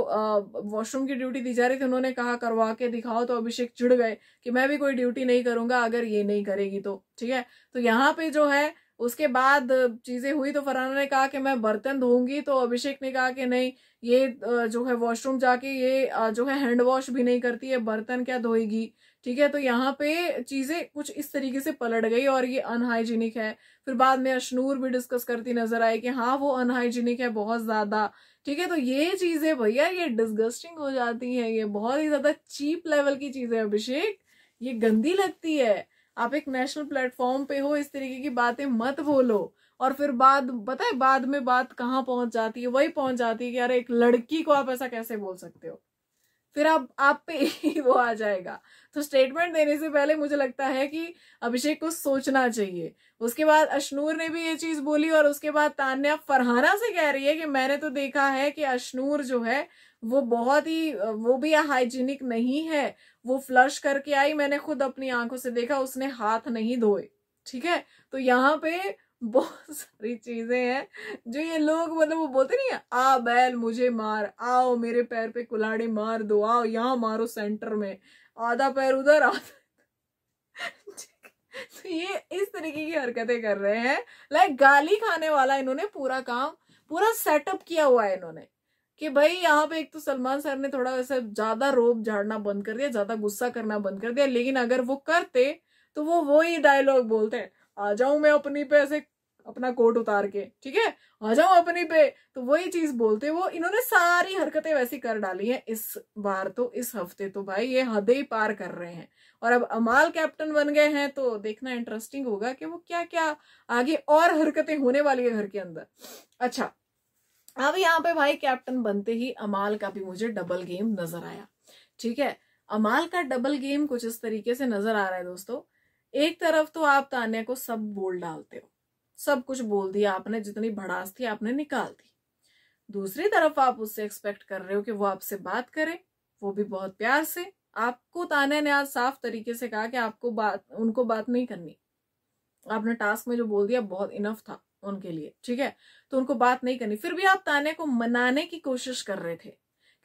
वॉशरूम की ड्यूटी दी जा रही थी, उन्होंने कहा करवा के दिखाओ, तो अभिषेक चिढ़ गए कि मैं भी कोई ड्यूटी नहीं करूंगा अगर ये नहीं करेगी तो। ठीक है, तो यहाँ पे जो है उसके बाद चीजें हुई तो फरहाना ने कहा कि मैं बर्तन धोऊंगी, तो अभिषेक ने कहा कि नहीं, ये जो है वॉशरूम जाके ये जो है हैंड वॉश भी नहीं करती है, बर्तन क्या धोएगी। ठीक है, तो यहाँ पे चीजें कुछ इस तरीके से पलट गई और ये अनहाइजीनिक है। फिर बाद में अशनूर भी डिस्कस करती नजर आई कि हाँ वो अनहाइजीनिक है बहुत ज्यादा। ठीक है, तो ये चीजें भैया ये डिस्गस्टिंग हो जाती है, ये बहुत ही ज्यादा चीप लेवल की चीजें अभिषेक, ये गंदी लगती है। आप एक नेशनल प्लेटफॉर्म पे हो, इस तरीके की बातें मत बोलो। और फिर पता है बाद में बात कहाँ पहुंच जाती है, वही पहुंच जाती है कि अरे एक लड़की को आप ऐसा कैसे बोल सकते हो, फिर आप पे ही वो आ जाएगा। तो स्टेटमेंट देने से पहले मुझे लगता है कि अभिषेक को सोचना चाहिए। उसके बाद अशनूर ने भी ये चीज बोली, और उसके बाद तान्या फरहाना से कह रही है कि मैंने तो देखा है कि अशनूर जो है वो बहुत ही, वो भी हाइजीनिक नहीं है, वो फ्लश करके आई, मैंने खुद अपनी आंखों से देखा, उसने हाथ नहीं धोए। ठीक है, तो यहाँ पे बहुत सारी चीजें हैं जो ये लोग मतलब वो बोलते नहीं है, आ बैल मुझे मार, आओ मेरे पैर पे कुल्हाड़ी मार दो, आओ यहाँ मारो सेंटर में, आधा पैर उधर आधा तो ये इस तरीके की हरकतें कर रहे हैं, लाइक गाली खाने वाला इन्होंने पूरा काम पूरा सेटअप किया हुआ है इन्होंने, कि भाई यहाँ पे एक तो सलमान सर ने थोड़ा वैसे ज्यादा रोब झाड़ना बंद कर दिया, ज्यादा गुस्सा करना बंद कर दिया, लेकिन अगर वो करते तो वो वही डायलॉग बोलते हैं, आ जाऊं मैं अपनी पे ऐसे अपना कोट उतार के, ठीक है, आ जाओ अपनी पे, तो वही चीज बोलते। वो इन्होंने सारी हरकतें वैसी कर डाली हैं इस बार, तो इस हफ्ते तो भाई ये हदें ही पार कर रहे हैं। और अब अमाल कैप्टन बन गए हैं तो देखना इंटरेस्टिंग होगा कि वो क्या क्या आगे और हरकतें होने वाली है घर के अंदर। अच्छा, अब यहाँ पे भाई कैप्टन बनते ही अमाल का भी मुझे डबल गेम नजर आया। ठीक है, अमाल का डबल गेम कुछ इस तरीके से नजर आ रहा है दोस्तों। एक तरफ तो आप तान्या को सब बोल डालते हो, सब कुछ बोल दिया आपने, जितनी भड़ास थी आपने निकाल दी। दूसरी तरफ आप उससे एक्सपेक्ट कर रहे हो कि वो आपसे बात करे, वो भी बहुत प्यार से। आपको तान्या ने आज साफ तरीके से कहा कि आपको उनको बात नहीं करनी। आपने टास्क में जो बोल दिया बहुत इनफ था उनके लिए, ठीक है, तो उनको बात नहीं करनी। फिर भी आप तान्या को मनाने की कोशिश कर रहे थे,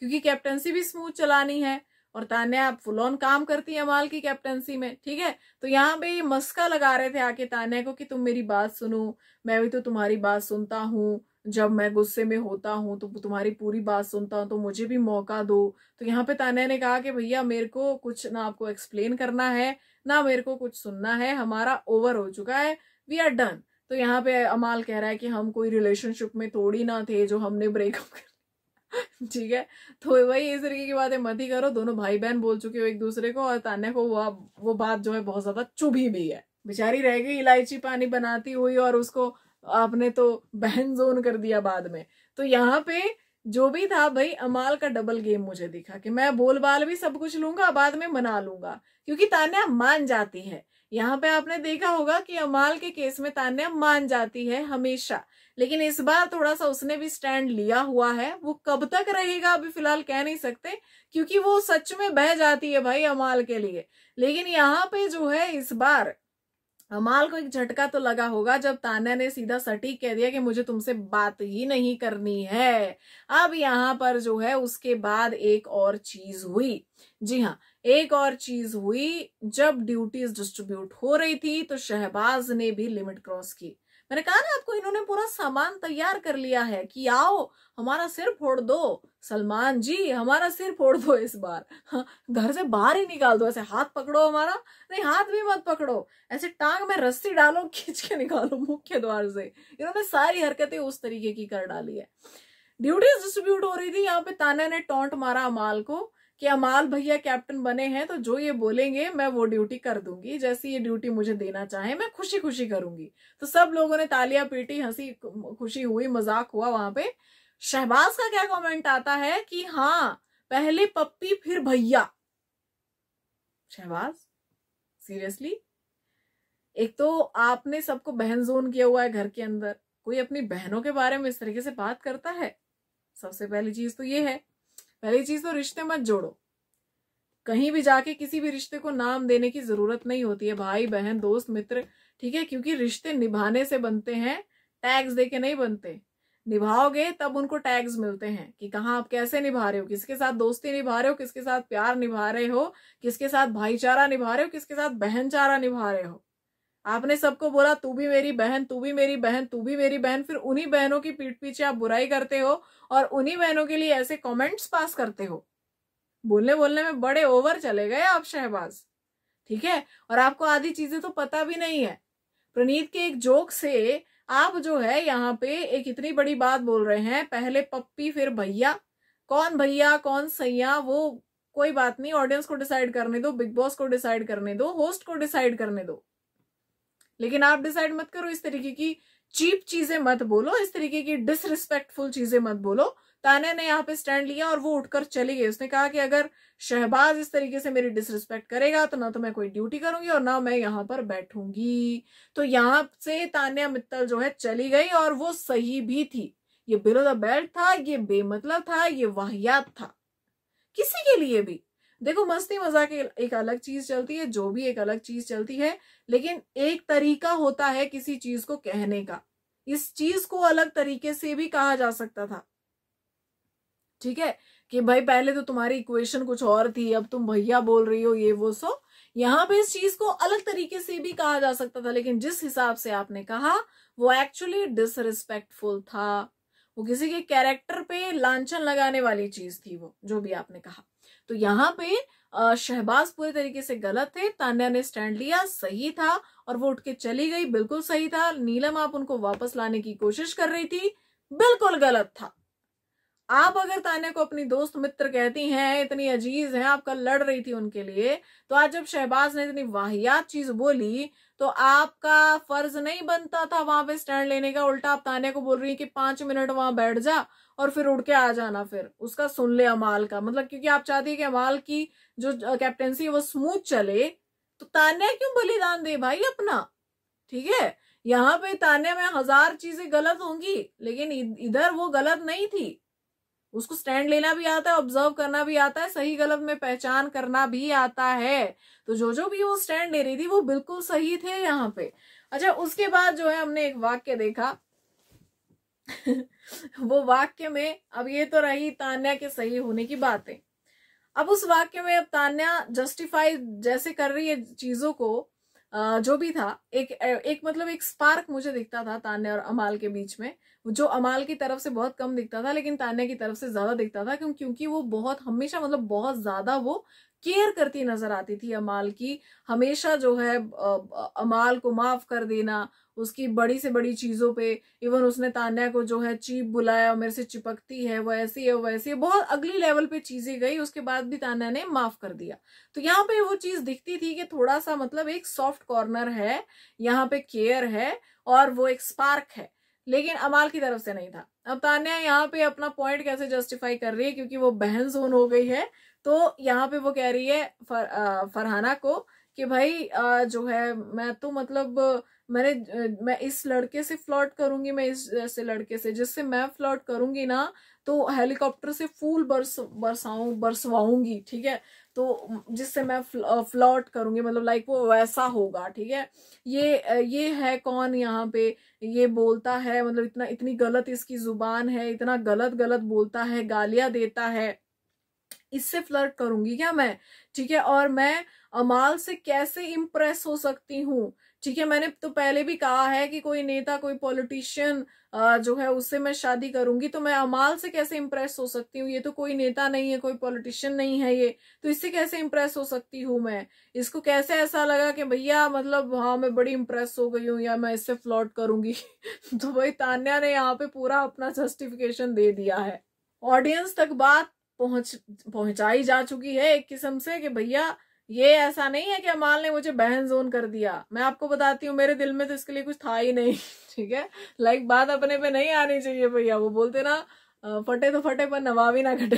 क्योंकि कैप्टनसी भी स्मूथ चलानी है, और तान्या आप फुल ऑन काम करती है अमाल की कैप्टनसी में। ठीक है, तो यहाँ पे ये मस्का लगा रहे थे आके तान्या को कि तुम मेरी बात सुनो, मैं भी तो तुम्हारी बात सुनता हूँ, जब मैं गुस्से में होता हूँ तो तुम्हारी पूरी बात सुनता हूँ, तो मुझे भी मौका दो। तो यहाँ पे तान्या ने कहा कि भैया मेरे को कुछ ना आपको एक्सप्लेन करना है, ना मेरे को कुछ सुनना है, हमारा ओवर हो चुका है, वी आर डन। तो यहाँ पे अमाल कह रहा है कि हम कोई रिलेशनशिप में थोड़ी ना थे जो हमने ब्रेकअप कर ठीक है, तो वही इस तरीके की बातें मत ही करो, दोनों भाई बहन बोल चुके हो एक दूसरे को, और तान्या को वो बात जो है बहुत ज्यादा चुभी भी है, बेचारी रह गई इलायची पानी बनाती हुई, और उसको आपने तो बहन जोन कर दिया बाद में। तो यहाँ पे जो भी था भाई, अमाल का डबल गेम मुझे दिखा कि मैं बोल बाल भी सब कुछ लूंगा, बाद में मना लूंगा, क्योंकि तान्या मान जाती है। यहाँ पे आपने देखा होगा कि अमाल के केस में तान्या मान जाती है हमेशा, लेकिन इस बार थोड़ा सा उसने भी स्टैंड लिया हुआ है। वो कब तक रहेगा अभी फिलहाल कह नहीं सकते, क्योंकि वो सच में बह जाती है भाई अमाल के लिए। लेकिन यहाँ पे जो है इस बार अमाल को एक झटका तो लगा होगा जब तान्या ने सीधा सटीक कह दिया कि मुझे तुमसे बात ही नहीं करनी है। अब यहाँ पर जो है उसके बाद एक और चीज हुई, जी हाँ, एक और चीज हुई। जब ड्यूटीज डिस्ट्रीब्यूट हो रही थी तो शहबाज ने भी लिमिट क्रॉस की। मैंने कहा ना आपको, इन्होंने पूरा सामान तैयार कर लिया है कि आओ हमारा सिर फोड़ दो, सलमान जी हमारा सिर फोड़ दो इस बार, हाँ, घर से बाहर ही निकाल दो, ऐसे हाथ पकड़ो हमारा, नहीं हाथ भी मत पकड़ो, ऐसे टांग में रस्सी डालो, खींच के निकालो मुख्य द्वार से। इन्होंने सारी हरकतें उस तरीके की कर डाली है। ड्यूटीज डिस्ट्रीब्यूट हो रही थी, यहाँ पे तान्या ने टॉन्ट मारा अमाल को कि अमाल भैया कैप्टन बने हैं तो जो ये बोलेंगे मैं वो ड्यूटी कर दूंगी, जैसी ये ड्यूटी मुझे देना चाहे मैं खुशी खुशी करूंगी। तो सब लोगों ने तालियां पीटी, हंसी खुशी हुई, मजाक हुआ वहां पे। शहबाज का क्या कमेंट आता है कि हाँ पहले पप्पी फिर भैया। शहबाज सीरियसली, एक तो आपने सबको बहन जोन किया हुआ है घर के अंदर, कोई अपनी बहनों के बारे में इस तरीके से बात करता है? सबसे पहली चीज तो ये है। पहली चीज तो रिश्ते मत जोड़ो, कहीं भी जाके किसी भी रिश्ते को नाम देने की जरूरत नहीं होती है, भाई बहन दोस्त मित्र, ठीक है, क्योंकि रिश्ते निभाने से बनते हैं, टैग्स देके नहीं बनते। निभाओगे तब उनको टैग्स मिलते हैं कि कहाँ आप कैसे निभा रहे हो, किसके साथ दोस्ती निभा रहे हो, किसके साथ प्यार निभा रहे हो, किसके साथ भाईचारा निभा रहे हो, किसके साथ बहनचारा निभा रहे हो। आपने सबको बोला तू भी मेरी बहन, तू भी मेरी बहन, तू भी मेरी बहन, फिर उन्हीं बहनों की पीठ पीछे आप बुराई करते हो और उन्हीं बहनों के लिए ऐसे कमेंट्स पास करते हो। बोलने बोलने में बड़े ओवर चले गए आप शहबाज, ठीक है। और आपको आधी चीजें तो पता भी नहीं है। प्रणीत के एक जोक से आप जो है यहाँ पे एक इतनी बड़ी बात बोल रहे हैं, पहले पप्पी फिर भैया। कौन भैया कौन सैया वो कोई बात नहीं, ऑडियंस को डिसाइड करने दो, बिग बॉस को डिसाइड करने दो, होस्ट को डिसाइड करने दो, लेकिन आप डिसाइड मत करो। इस तरीके की चीप चीजें मत बोलो, इस तरीके की डिसरिस्पेक्टफुल चीजें मत बोलो। तान्या ने यहाँ पे स्टैंड लिया और वो उठकर चली गई। उसने कहा कि अगर शहबाज इस तरीके से मेरी डिसरिस्पेक्ट करेगा तो ना तो मैं कोई ड्यूटी करूंगी और ना मैं यहाँ पर बैठूंगी। तो यहाँ से तान्या मित्तल जो है चली गई और वो सही भी थी। ये बिलो द बेल्ट था, ये बेमतलब था, ये वाहियात था किसी के लिए भी। देखो मस्ती मजाक एक अलग चीज चलती है, जो भी एक अलग चीज चलती है, लेकिन एक तरीका होता है किसी चीज को कहने का। इस चीज को अलग तरीके से भी कहा जा सकता था, ठीक है, कि भाई पहले तो तुम्हारी इक्वेशन कुछ और थी, अब तुम भैया बोल रही हो, ये वो। सो यहाँ पे इस चीज को अलग तरीके से भी कहा जा सकता था, लेकिन जिस हिसाब से आपने कहा वो एक्चुअली डिसरिस्पेक्टफुल था। वो किसी के कैरेक्टर पे लांछन लगाने वाली चीज थी, वो जो भी आपने कहा। तो यहाँ पे शहबाज पूरे तरीके से गलत थे। तान्या ने स्टैंड लिया, सही था, और वो उठ के चली गई, बिल्कुल सही था। नीलम आप उनको वापस लाने की कोशिश कर रही थी, बिल्कुल गलत था। आप अगर तान्या को अपनी दोस्त मित्र कहती हैं, इतनी अजीज हैं, आप कल लड़ रही थी उनके लिए, तो आज जब शहबाज ने इतनी वाहियात चीज बोली तो आपका फर्ज नहीं बनता था वहां पे स्टैंड लेने का। उल्टा आप तान्या को बोल रही है कि 5 मिनट वहां बैठ जा और फिर उड़ के आ जाना, फिर उसका सुन ले अमाल का। मतलब क्योंकि आप चाहती है कि अमाल की जो कैप्टेंसी है वो स्मूथ चले, तो तान्या क्यों बलिदान दे भाई अपना, ठीक है। यहाँ पे तान्या में 1000 चीजें गलत होंगी, लेकिन इधर वो गलत नहीं थी। उसको स्टैंड लेना भी आता है, ऑब्जर्व करना भी आता है, सही गलत में पहचान करना भी आता है। तो जो भी वो स्टैंड ले रही थी वो बिल्कुल सही थे यहाँ पे। अच्छा, उसके बाद जो है हमने एक वाक्य देखा वो वाक्य में, अब ये तो रही तान्या के सही होने की बातें। अब उस वाक्य में अब तान्या जस्टिफाई जैसे कर रही है चीजों को, जो भी था, एक मतलब एक स्पार्क मुझे दिखता था तान्या और अमाल के बीच में, जो अमाल की तरफ से बहुत कम दिखता था लेकिन तान्या की तरफ से ज्यादा दिखता था, क्योंकि वो बहुत हमेशा मतलब बहुत ज्यादा वो केयर करती नजर आती थी अमाल की। हमेशा जो है अमाल को माफ कर देना उसकी बड़ी से बड़ी चीजों पे। इवन उसने तान्या को जो है चीप बुलाया, मेरे से चिपकती है, वो ऐसी है, वो वैसी है, बहुत अगली लेवल पे चीजें गई, उसके बाद भी तान्या ने माफ कर दिया। तो यहाँ पे वो चीज दिखती थी कि थोड़ा सा मतलब एक सॉफ्ट कॉर्नर है यहाँ पे, केयर है और वो एक स्पार्क है, लेकिन अमाल की तरफ से नहीं था। अब तान्या यहाँ पे अपना पॉइंट कैसे जस्टिफाई कर रही है, क्योंकि वो बहन जोन हो गई है, तो यहाँ पे वो कह रही है फरहाना को कि भाई जो है मैं तो मतलब मैं इस लड़के से फ्लर्ट करूंगी, मैं इस ऐसे लड़के से जिससे मैं फ्लर्ट करूंगी ना तो हेलीकॉप्टर से फूल बरसवाऊंगी, ठीक है, तो जिससे मैं फ्लर्ट करूंगी, मतलब लाइक वो वैसा होगा, ठीक है। ये है कौन यहाँ पे, ये बोलता है, मतलब इतनी गलत इसकी जुबान है, इतना गलत गलत बोलता है, गालियां देता है, इससे फ्लर्ट करूंगी क्या मैं, ठीक है। और मैं अमाल से कैसे इम्प्रेस हो सकती हूँ, ठीक है। मैंने तो पहले भी कहा है कि कोई नेता कोई पॉलिटिशियन जो है उससे मैं शादी करूंगी, तो मैं अमाल से कैसे इम्प्रेस हो सकती हूँ, ये तो कोई नेता नहीं है, कोई पॉलिटिशियन नहीं है ये, तो इससे कैसे इम्प्रेस हो सकती हूँ मैं। इसको कैसे ऐसा लगा कि भैया मतलब हाँ मैं बड़ी इम्प्रेस हो गई हूँ या मैं इससे फ्लर्ट करूंगी तो भाई तान्या ने यहाँ पे पूरा अपना जस्टिफिकेशन दे दिया है। ऑडियंस तक बात पहुंचाई जा चुकी है एक किस्म से कि भैया ये ऐसा नहीं है कि अमाल ने मुझे बहन जोन कर दिया। मैं आपको बताती हूँ मेरे दिल में तो इसके लिए कुछ था ही नहीं। ठीक है, लाइक बात अपने पे नहीं आनी चाहिए भैया। वो बोलते ना फटे तो फटे पर नवाबी ना घटे।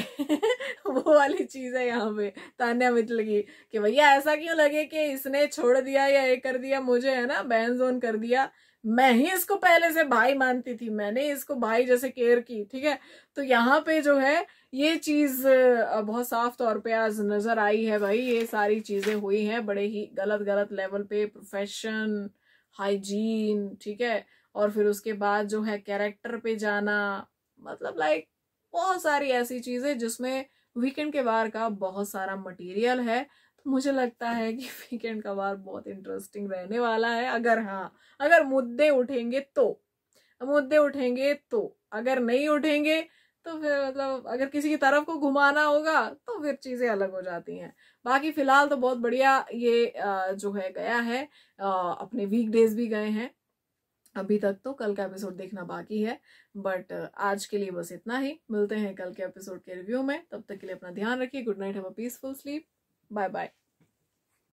वो वाली चीज है यहाँ पे तान्या मित्तल की कि भैया ऐसा क्यों लगे कि इसने छोड़ दिया या ये कर दिया, मुझे है ना बहन जोन कर दिया। मैं ही इसको पहले से भाई मानती थी, मैंने इसको भाई जैसे केयर की। ठीक है, तो यहाँ पे जो है ये चीज बहुत साफ तौर पे आज नजर आई है भाई। ये सारी चीजें हुई हैं बड़े ही गलत गलत लेवल पे, प्रोफेशन, हाइजीन, ठीक है, और फिर उसके बाद जो है कैरेक्टर पे जाना, मतलब लाइक बहुत सारी ऐसी चीजें जिसमें वीकेंड के वार का बहुत सारा मटेरियल है। तो मुझे लगता है कि वीकेंड का वार बहुत इंटरेस्टिंग रहने वाला है। अगर हाँ, अगर मुद्दे उठेंगे तो, अगर नहीं उठेंगे तो फिर मतलब अगर किसी की तरफ को घुमाना होगा तो फिर चीजें अलग हो जाती हैं। बाकी फिलहाल तो बहुत बढ़िया ये जो है गया है, अपने वीकडेज भी गए हैं अभी तक। तो कल का एपिसोड देखना बाकी है, बट आज के लिए बस इतना ही। मिलते हैं कल के एपिसोड के रिव्यू में, तब तक के लिए अपना ध्यान रखिए। Good night, have a peaceful sleep, bye bye.